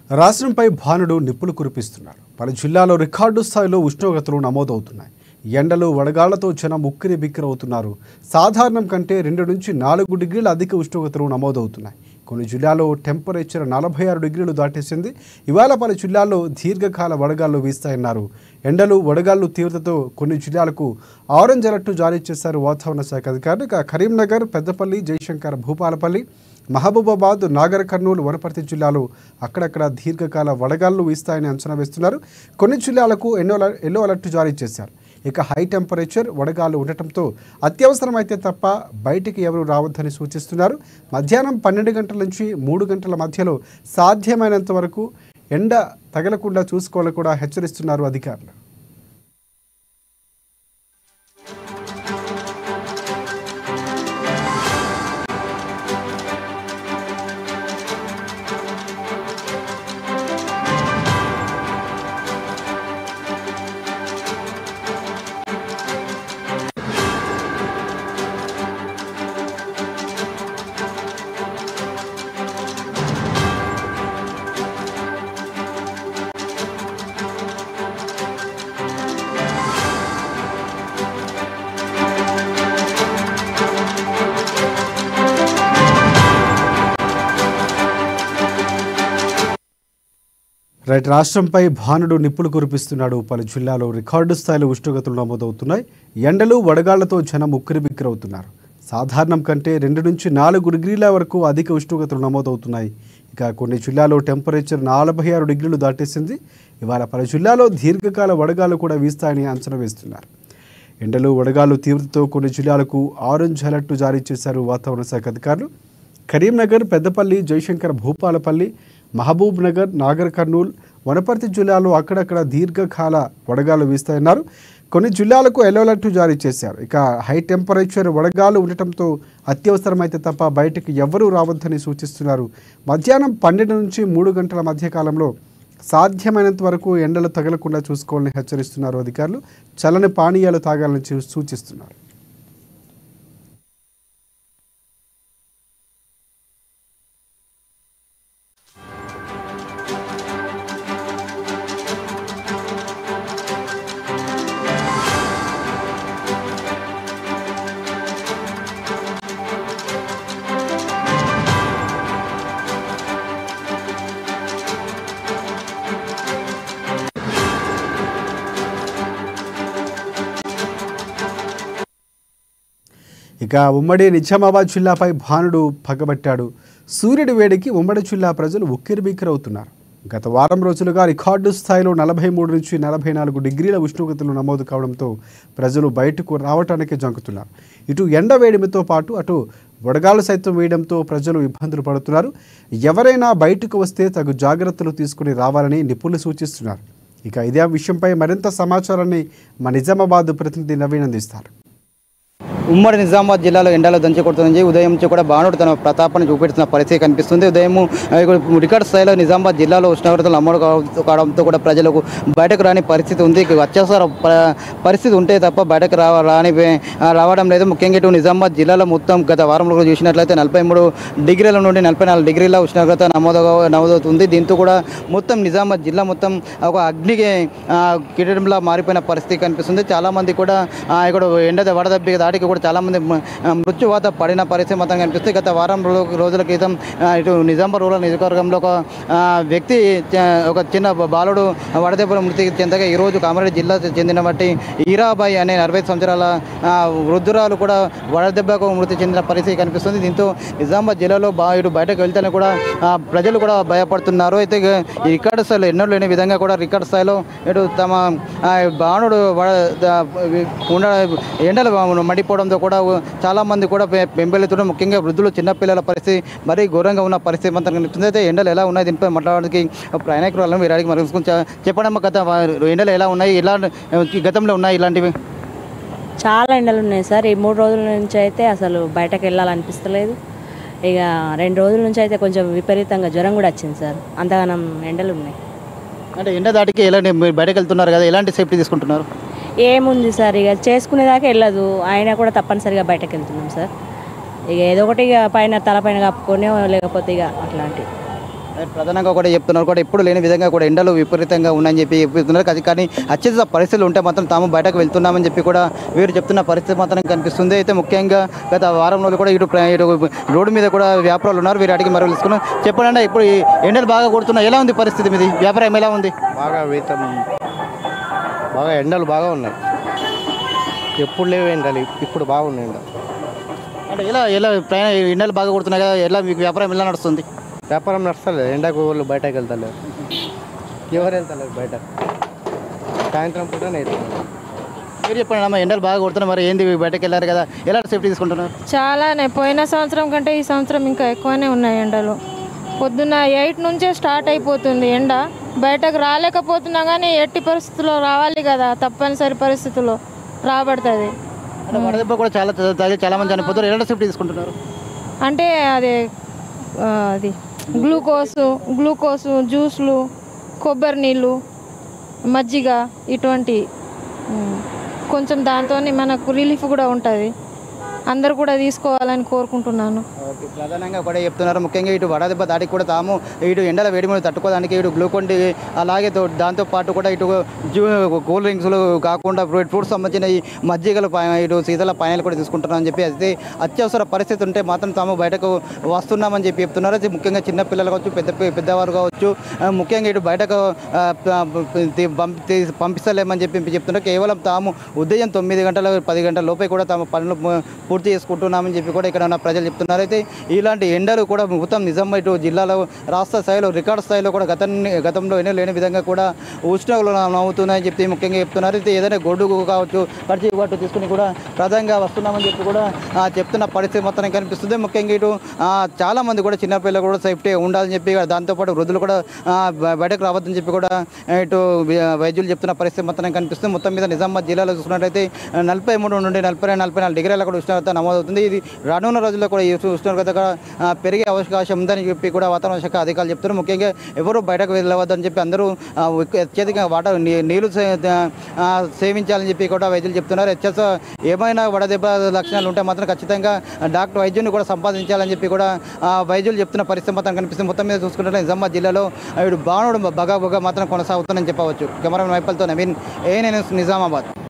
రాష్ట్రంపై భానుడు నిప్పులు కురిపిస్తున్నారు. పలు జిల్లాల్లో రికార్డు స్థాయిలో ఉష్ణోగ్రతలు నమోదవుతున్నాయి. ఎండలు వడగాళ్లతో జనం ఉక్కిరి బిక్కిరవుతున్నారు. సాధారణం కంటే 2 నుంచి 4 డిగ్రీల అధిక ఉష్ణోగ్రతలు నమోదవుతున్నాయి. కొన్ని జిల్లాల్లో టెంపరేచర్ 46 డిగ్రీలు దాటేసింది. ఇవాళ పలు జిల్లాల్లో దీర్ఘకాల వడగాళ్లు వీస్తాయన్నారు. ఎండలు వడగాళ్లు తీవ్రతతో కొన్ని జిల్లాలకు ఆరెంజ్ అలర్ట్ జారీ చేశారు వాతావరణ శాఖ అధికారులు. కరీంనగర్, పెద్దపల్లి, జయశంకర్, భూపాలపల్లి, మహబూబాబాద్, నాగర్ కర్నూలు, వనపర్తి జిల్లాలో అక్కడక్కడ దీర్ఘకాల వడగాళ్లు వీస్తాయని అంచనా వేస్తున్నారు. కొన్ని జిల్లాలకు ఎల్లో అలర్ట్ జారీ చేశారు. ఇక హై టెంపరేచర్ వడగాళ్లు ఉండటంతో అత్యవసరమైతే తప్ప బయటికి ఎవరూ రావద్దని సూచిస్తున్నారు. మధ్యాహ్నం 12 గంటల నుంచి 3 గంటల మధ్యలో సాధ్యమైనంత వరకు ఎండ తగలకుండా చూసుకోవాలని కూడా హెచ్చరిస్తున్నారు అధికారులు. రాష్ట్రంపై భానుడు నిప్పులు కురిపిస్తున్నాడు. పలు జిల్లాలో రికార్డు స్థాయిలో ఉష్ణోగ్రతలు నమోదవుతున్నాయి. ఎండలు వడగాళ్లతో జనం ఉక్కిరిబిక్కిరవుతున్నారు. సాధారణం కంటే 2 నుంచి 4 డిగ్రీల వరకు అధిక ఉష్ణోగ్రతలు నమోదవుతున్నాయి. ఇక కొన్ని జిల్లాలో టెంపరేచర్ 46 డిగ్రీలు దాటేసింది. ఇవాళ పలు జిల్లాలో దీర్ఘకాల వడగాళ్లు కూడా వీస్తాయని అంచనా వేస్తున్నారు. ఎండలు వడగాళ్లు తీవ్రతతో కొన్ని జిల్లాలకు ఆరెంజ్ అలర్ట్ జారీ చేశారు వాతావరణ శాఖ అధికారులు. కరీంనగర్, పెద్దపల్లి, జయశంకర్, భూపాలపల్లి, మహబూబ్ నగర్, నాగర్ కర్నూల్, వనపర్తి జిల్లాలో అక్కడక్కడ దీర్ఘకాల వడగాళ్లు వీస్తాయన్నారు. కొన్ని జిల్లాలకు ఎల్లో అలర్ట్ జారీ చేశారు. ఇక హై టెంపరేచర్ వడగాళ్లు ఉండటంతో అత్యవసరమైతే తప్ప బయటకు ఎవరూ రావద్దని సూచిస్తున్నారు. మధ్యాహ్నం 12 నుంచి 3 గంటల మధ్య కాలంలో సాధ్యమైనంత వరకు ఎండలు తగలకుండా చూసుకోవాలని హెచ్చరిస్తున్నారు అధికారులు. చల్లని పానీయాలు తాగాలని సూచిస్తున్నారు. ఇక ఉమ్మడి నిజామాబాద్ జిల్లాపై భానుడు పగబట్టాడు. సూర్యుడి వేడికి ఉమ్మడి జిల్లా ప్రజలు ఉక్కిరిబిక్కిరవుతున్నారు. గత వారం రోజులుగా రికార్డు స్థాయిలో 43 నుంచి 44 డిగ్రీల ఉష్ణోగ్రతలు నమోదు కావడంతో ప్రజలు బయటకు రావటానికి జంకుతున్నారు. ఇటు ఎండ వేడిమితో పాటు అటు వడగాలు సైతం వేయడంతో ప్రజలు ఇబ్బందులు పడుతున్నారు. ఎవరైనా బయటకు వస్తే తగు జాగ్రత్తలు తీసుకుని రావాలని నిపుణులు సూచిస్తున్నారు. ఇక ఇదే విషయంపై మరింత సమాచారాన్ని మా నిజామాబాద్ ప్రతినిధి నవీన్ అందిస్తారు. ఉమ్మడి నిజామాబాద్ జిల్లాలో ఎండలు దంచి కొడుతుంది. ఉదయం నుంచి కూడా భానుడు తన ప్రతాపాన్ని చూపెడుతున్న పరిస్థితి కనిపిస్తుంది. ఉదయం రికార్డు స్థాయిలో నిజామాబాద్ జిల్లాలో ఉష్ణోగ్రతలు నమోదు కావడంతో కూడా ప్రజలకు బయటకు రాని పరిస్థితి ఉంది. అత్యవసర పరిస్థితి ఉంటే తప్ప బయటకు రావడం లేదు. ముఖ్యంగా ఇటు నిజామాబాద్ జిల్లాలో మొత్తం గత వారంలో చూసినట్లయితే 43 డిగ్రీల నుండి 44 డిగ్రీల ఉష్ణోగ్రత నమోదవుతుంది. దీంతో కూడా మొత్తం నిజామాబాద్ జిల్లా మొత్తం ఒక అగ్నికి కిరీటంలా మారిపోయిన పరిస్థితి కనిపిస్తుంది. చాలామంది కూడా ఇక్కడ ఎండ వడదెబ్బ దాటికి కూడా చాలామంది మృత్యువాత పడిన పరిస్థితి మొత్తం కనిపిస్తుంది. గత వారం రోజుల క్రితం ఇటు నిజామాబాద్ రూరల్ నియోజకవర్గంలో ఒక వ్యక్తి, ఒక చిన్న బాలుడు వడదెబ్బ మృతి చెందగా ఈరోజు కామారెడ్డి జిల్లా చెందిన బట్టి ఈరాబాయి అనే 45 సంవత్సరాల వృద్ధురాలు కూడా వడదెబ్బకు మృతి చెందిన పరిస్థితి కనిపిస్తుంది. దీంతో నిజామాబాద్ జిల్లాలో ఇటు బయటకు వెళ్తేనే కూడా ప్రజలు కూడా భయపడుతున్నారు. అయితే ఈ రికార్డు స్థాయిలో ఎన్నో లేని విధంగా కూడా రికార్డు స్థాయిలో ఇటు తమ బాణుడు ఎండలు మడిపోవడంతో కూడా చాలామంది కూడా పెంబెలుతున్నారు. ముఖ్యంగా వృద్ధులు, చిన్నపిల్లల పరిస్థితి మరీ ఘోరంగా ఉన్న పరిస్థితి మొత్తం కనిపిస్తుంది. అయితే ఎండలు ఎలా ఉన్నాయి దీనిపై మాట్లాడడానికి ప్రయాణికులను వీరాడికి మరి చెప్పడం, గత ఎండలు ఎలా ఉన్నాయి, ఇలా గతంలో ఉన్నాయి ఇలాంటివి? చాలా ఎండలు ఉన్నాయి సార్. ఈ 3 రోజుల నుంచి అయితే అసలు బయటకు వెళ్ళాలనిపిస్తలేదు. ఇక 2 రోజుల నుంచి అయితే కొంచెం విపరీతంగా జ్వరం కూడా వచ్చింది సార్. అంతగానం ఎండలు ఉన్నాయి. అంటే ఎండ దాటికి ఎలాంటి బయటకు వెళ్తున్నారు కదా, ఎలాంటి సేఫ్టీ తీసుకుంటున్నారు? ఏముంది సార్, ఇక చేసుకునేదాకా వెళ్ళదు, అయినా కూడా తప్పనిసరిగా బయటకు వెళ్తున్నాం సార్. ఇక ఏదో ఒకటి ఇక పైన తలపైన కప్పుకొని లేకపోతే ఇక అట్లాంటివి ప్రధానంగా కూడా చెప్తున్నారు కూడా ఎప్పుడు లేని విధంగా కూడా ఎండలు విపరీతంగా ఉన్నాయని చెప్పి చెప్తున్నారు. కానీ అత్యధిక పరిస్థితులు ఉంటే మాత్రం తాము బయటకు వెళ్తున్నామని చెప్పి కూడా వీరు చెప్తున్న పరిస్థితి మాత్రం కనిపిస్తుంది. అయితే ముఖ్యంగా గత వారం రోజులు కూడా ఇటు రోడ్డు మీద కూడా వ్యాపారాలు ఉన్నారు. వీరు అడిగి మరో తెలుసుకున్నాం. చెప్పండి, ఇప్పుడు ఈ ఎండలు బాగా కొడుతున్నాయి, ఎలా ఉంది పరిస్థితి మీది? వ్యాపారం ఎలా ఉంది? బాగా ఎండలు బాగా ఉన్నాయి. ఎప్పుడు లేవు ఎండలు, ఇప్పుడు బాగున్నాయి ఎండలు. అంటే ఎలా ఎలా ప్రయాణ ఎండలు బాగా కొడుతున్నాయి కదా, ఎలా మీకు వ్యాపారం ఎలా నడుస్తుంది? వ్యాపారం నడుస్తలేదు, ఎండకు వాళ్ళు బయటకు వెళ్తలేరు. ఎవరు వెళ్తలేరు బయట, సాయంత్రం పూట వెళ్తున్నారు. మీరు చెప్పండి అమ్మా, ఎండలు బాగా కొడుతున్నాయి, మరి ఏంది బయటకు వెళ్ళారు కదా, ఎలా సేఫ్టీ తీసుకుంటున్నారు? చాలానే, పోయిన సంవత్సరం కంటే ఈ సంవత్సరం ఇంకా ఎక్కువనే ఉన్నాయి ఎండలు. పొద్దున్న 8 నుంచే స్టార్ట్ అయిపోతుంది ఎండ. బయటకు రాలేకపోతున్నా కానీ ఎట్టి పరిస్థితుల్లో రావాలి కదా, తప్పనిసరి పరిస్థితుల్లో రాబడుతుంది. అంటే వడదెబ్బ కూడా చాలా మంది చనిపోతారు. ఎలా సేఫ్టీ తీసుకుంటున్నారు? అంటే అది గ్లూకోసు, జ్యూస్లు, కొబ్బరి నీళ్ళు, మజ్జిగ ఇటువంటి కొంచెం దాంతో మనకు రిలీఫ్ కూడా ఉంటుంది. అందరూ కూడా తీసుకోవాలని కోరుకుంటున్నాను. ప్రధానంగా కూడా చెప్తున్నారు. ముఖ్యంగా ఇటు వడదెబ్బ దాడికి కూడా తాము ఇటు ఎండల వేడిమని తట్టుకోవడానికి ఇటు గ్లూకోన్ డి అలాగే దాంతోపాటు కూడా ఇటు కూల్ డ్రింక్స్లు కాకుండా ఫ్రూట్స్ సంబంధించిన ఈ మజ్జిగలు ఇటు శీతల పానీయాలు కూడా తీసుకుంటున్నామని చెప్పి, అయితే అత్యవసర పరిస్థితి ఉంటే మాత్రం తాము బయటకు వస్తున్నామని చెప్పి చెప్తున్నారు. అది ముఖ్యంగా చిన్నపిల్లలు కావచ్చు, పెద్దవారు కావచ్చు, ముఖ్యంగా ఇటు బయటకు పంపిస్తలేమని చెప్పి చెప్తున్నారు. కేవలం తాము ఉదయం 9 గంటల 10 గంటల లోపే కూడా తాము పనులు పూర్తి చేసుకుంటున్నామని చెప్పి కూడా ఇక్కడ ఉన్న ప్రజలు చెప్తున్నారు. అయితే ఇలాంటి ఎండలు కూడా మొత్తం నిజామాబాద్ ఇటు జిల్లాలో రాష్ట్ర స్థాయిలో రికార్డు స్థాయిలో కూడా గతంలో ఎన్నో లేని విధంగా కూడా ఉష్ణోగ్రతలు నవ్వుతున్నాయని చెప్పి ముఖ్యంగా చెప్తున్నారు. అయితే ఏదైనా గొడుగు కావచ్చు, ఖర్చు ఇవ్వట్టు తీసుకుని కూడా ప్రధానంగా వస్తున్నామని చెప్పి కూడా చెప్తున్న పరిస్థితి మొత్తం కనిపిస్తుంది. ముఖ్యంగా ఇటు చాలామంది కూడా చిన్నపిల్లలు కూడా సేఫ్టీ ఉండాలని చెప్పి, దాంతోపాటు వృద్ధులు కూడా బయటకు రావద్దని చెప్పి కూడా ఇటు వైద్యులు చెప్తున్న పరిస్థితి మొత్తం కనిపిస్తుంది. మొత్తం మీద నిజామాబాద్ జిల్లాలో చూసుకున్నట్టయితే 43 నుండి 44 డిగ్రీల కూడా ఉష్ణోగ్రత నమోదవుతుంది. ఇది రానున్న రోజుల్లో కూడా ఈ ఉష్ణోగ్రత పెరిగే అవకాశం ఉందని చెప్పి కూడా వాతావరణ శాఖ అధికారులు చెప్తున్నారు. ముఖ్యంగా ఎవరు బయటకు వెళ్ళవద్దని చెప్పి అందరూ అత్యధికంగా నీళ్లు సేవించాలని చెప్పి కూడా వైద్యులు చెప్తున్నారు. ఏమైనా వడదెబ్బ లక్షణాలు ఉంటే మాత్రం ఖచ్చితంగా వైద్యుని కూడా సంపాదించాలని చెప్పి కూడా వైద్యులు చెప్తున్న పరిస్థితి మొత్తం కనిపిస్తుంది. మొత్తం మీద చూసుకుంటే నిజామాబాద్ జిల్లాలో బాణుడు బగా మాత్రం కొనసాగుతుందని చెప్పవచ్చు. కెమెరామెన్ వైపల్తో నవీన్, ANN న్యూస్, నిజామాబాద్.